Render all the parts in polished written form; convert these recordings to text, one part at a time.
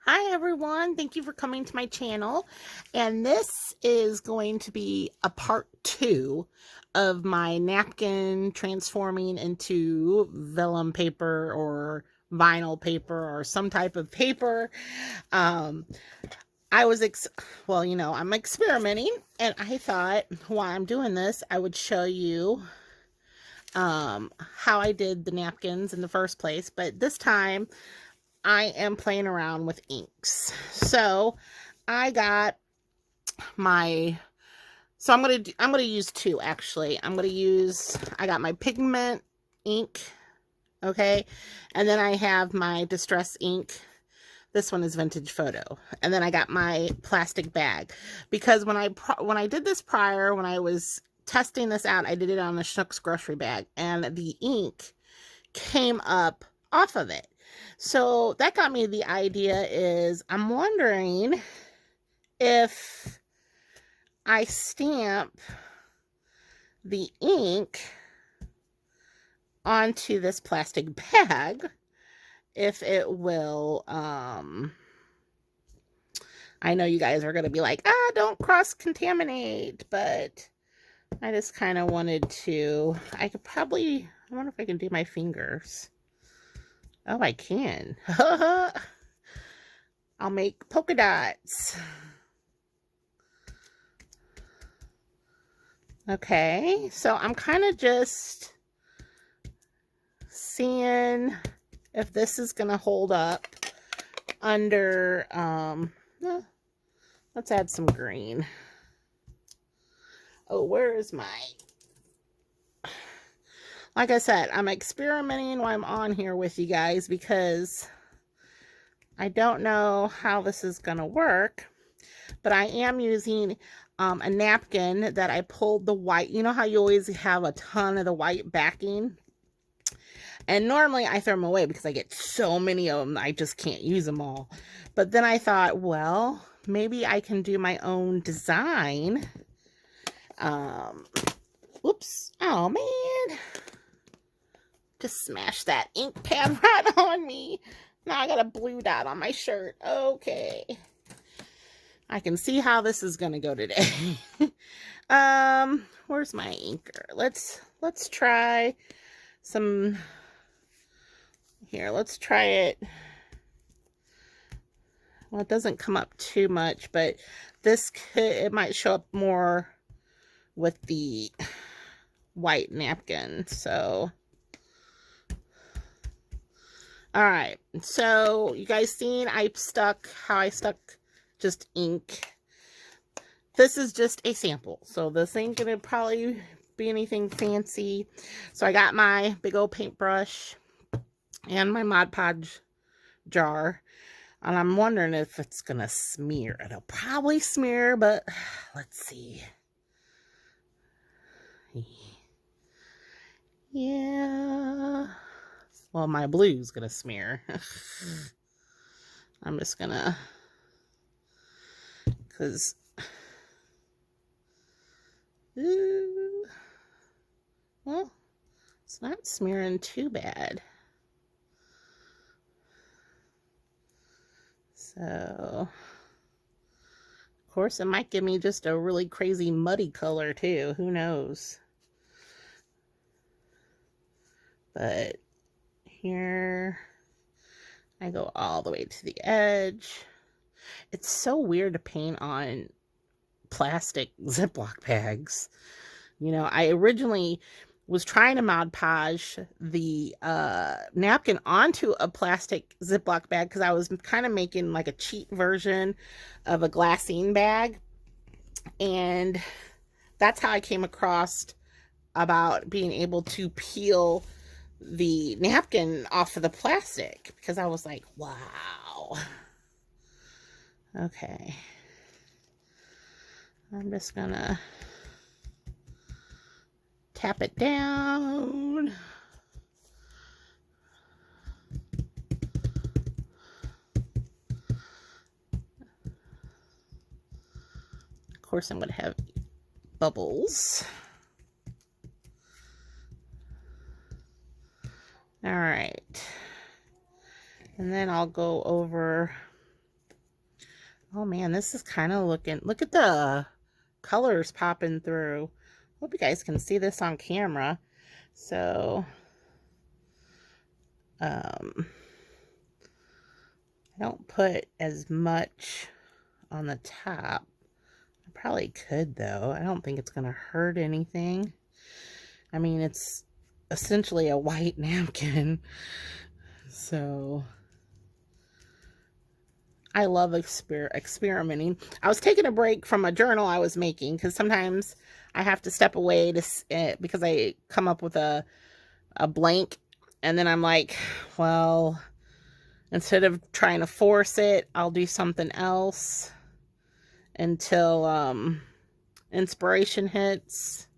Hi everyone, thank you for coming to my channel, and this is going to be a part 2 of my napkin transforming into vellum paper or vinyl paper or some type of paper. um I was I'm experimenting, and I thought while I'm doing this I would show you how I did the napkins in the first place, but this time I am playing around with inks. So I got my, I'm gonna use two actually. I got my pigment ink, okay, and then I have my distress ink. This one is vintage photo, and then I got my plastic bag because when I did this prior, when I was testing this out, I did it on the Schnucks grocery bag, and the ink came up off of it. So that got me the idea is I'm wondering if I stamp the ink onto this plastic bag, if it will, I know you guys are going to be like, don't cross-contaminate, but I just kind of wanted to, I wonder if I can do my fingers. Oh, I can. I'll make polka dots. Okay, so I'm kind of just seeing if this is going to hold up under, let's add some green. Oh, where is my, like I said, I'm experimenting while I'm on here with you guys because I don't know how this is going to work, but I am using a napkin that I pulled the white. You know how you always have a ton of the white backing? And normally I throw them away because I get so many of them, I just can't use them all. But then I thought, well, maybe I can do my own design. Whoops. Oh, man. Just smashed that ink pad right on me. Now I got a blue dot on my shirt. Okay. I can see how this is going to go today. Where's my inker? Let's try some. Here, let's try it. Well, it doesn't come up too much, but it might show up more with the white napkin. So, all right. So, you guys seen how I stuck just ink. This is just a sample, so this ain't gonna probably be anything fancy. So I got my big old paintbrush and my Mod Podge jar, and I'm wondering if it's gonna smear. It'll probably smear, but let's see. Yeah. Well, my blue's gonna smear. I'm just gonna, because well, it's not smearing too bad. So, of course, it might give me just a really crazy muddy color too. Who knows? But here, I go all the way to the edge. It's so weird to paint on plastic Ziploc bags. You know, I originally was trying to Mod Podge the napkin onto a plastic Ziploc bag because I was kind of making like a cheap version of a glassine bag. And that's how I came across about being able to peel the napkin off of the plastic, because I was like, wow. Okay. I'm just gonna tap it down. Of course, I'm gonna have bubbles. All right. And then I'll go over Oh man, this is kind of looking, look at the colors popping through. Hope you guys can see this on camera. So, I don't put as much on the top. I probably could though. I don't think it's going to hurt anything. I mean, it's essentially a white napkin. So I love experimenting. I was taking a break from a journal I was making because sometimes I have to step away to because I come up with a blank, and then I'm like, well, instead of trying to force it, I'll do something else until inspiration hits.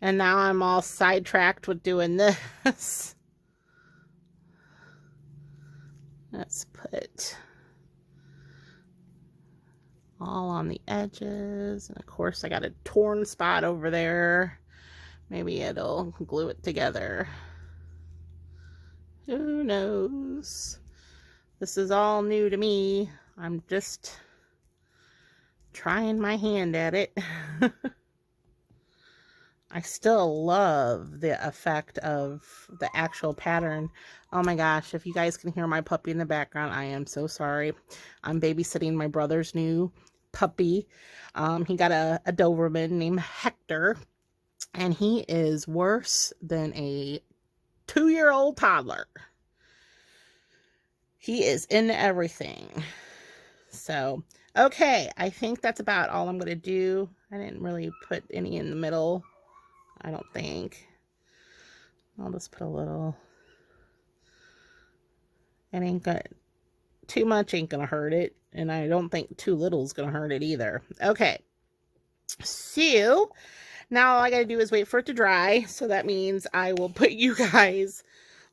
And now I'm all sidetracked with doing this. Let's put all on the edges. And of course, I got a torn spot over there. Maybe it'll glue it together. Who knows? This is all new to me. I'm just trying my hand at it. I still love the effect of the actual pattern. Oh my gosh, if you guys can hear my puppy in the background, I am so sorry. I'm babysitting my brother's new puppy. He got a Doberman named Hector, and he is worse than a 2-year-old toddler. He is into everything. So, okay, I think that's about all I'm going to do. I didn't really put any in the middle, I don't think. I'll just put a little. It ain't got too much, ain't gonna hurt it, and I don't think too little is gonna hurt it either. Okay, so now all I gotta do is wait for it to dry. So that means I will put you guys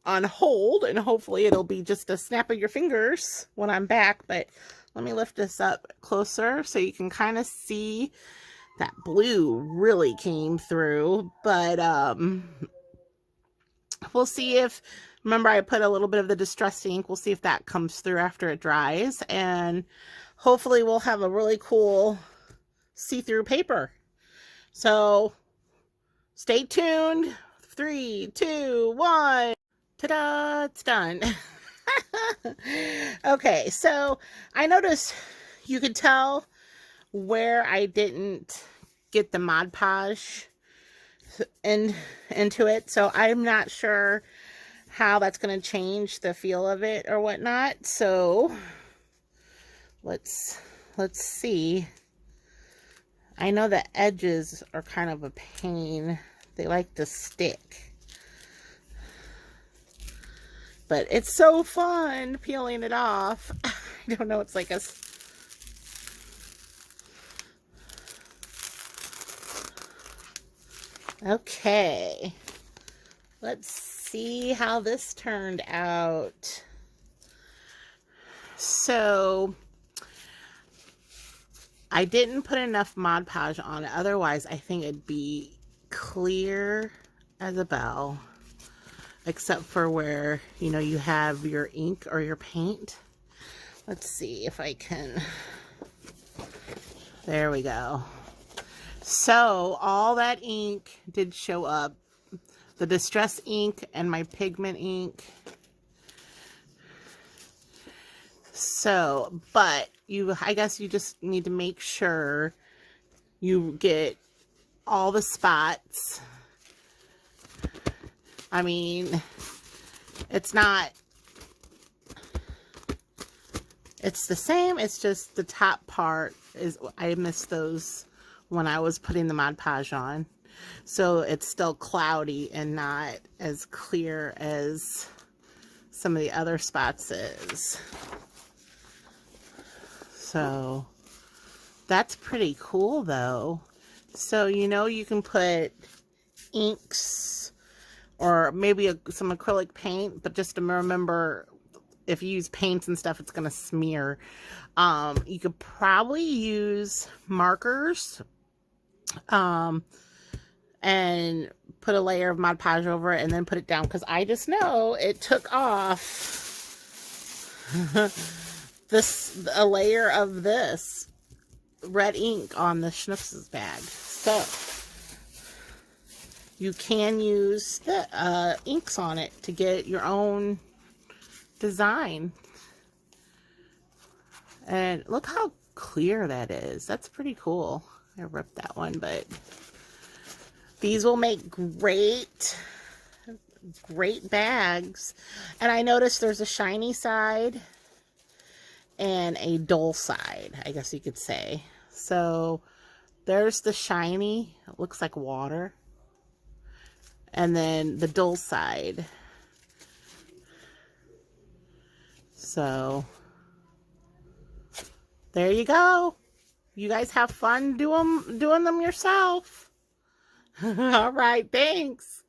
on hold, and hopefully it'll be just a snap of your fingers when I'm back. But let me lift this up closer so you can kind of see that blue really came through. But we'll see if, remember I put a little bit of the distress ink, we'll see if that comes through after it dries, and hopefully we'll have a really cool see-through paper. So stay tuned. 3, 2, 1. Ta-da, it's done. Okay, so I noticed you could tell where I didn't get the Mod Podge into it, so I'm not sure how that's going to change the feel of it or whatnot. So let's see. I know the edges are kind of a pain. They like to stick, but it's so fun peeling it off. I don't know, it's like a okay, let's see how this turned out. So I didn't put enough Mod Podge on it, otherwise I think it'd be clear as a bell, except for where, you know, you have your ink or your paint. Let's see if I can, there we go. So all that ink did show up, the distress ink and my pigment ink. So, but I guess you just need to make sure you get all the spots. I mean, it's the same, it's just the top part is, I missed those when I was putting the Mod Podge on. So it's still cloudy and not as clear as some of the other spots is. So that's pretty cool though. So, you know, you can put inks or maybe some acrylic paint, but just to remember, if you use paints and stuff, it's going to smear. You could probably use markers and put a layer of Mod Podge over it and then put it down, because I just know it took off a layer of this red ink on the Schnucks bag. So you can use the inks on it to get your own design. And look how clear that is. That's pretty cool. I ripped that one, but these will make great bags. And I noticed there's a shiny side and a dull side, I guess you could say. So there's the shiny, it looks like water. And then the dull side. So there you go. You guys have fun doing them yourself. All right, thanks.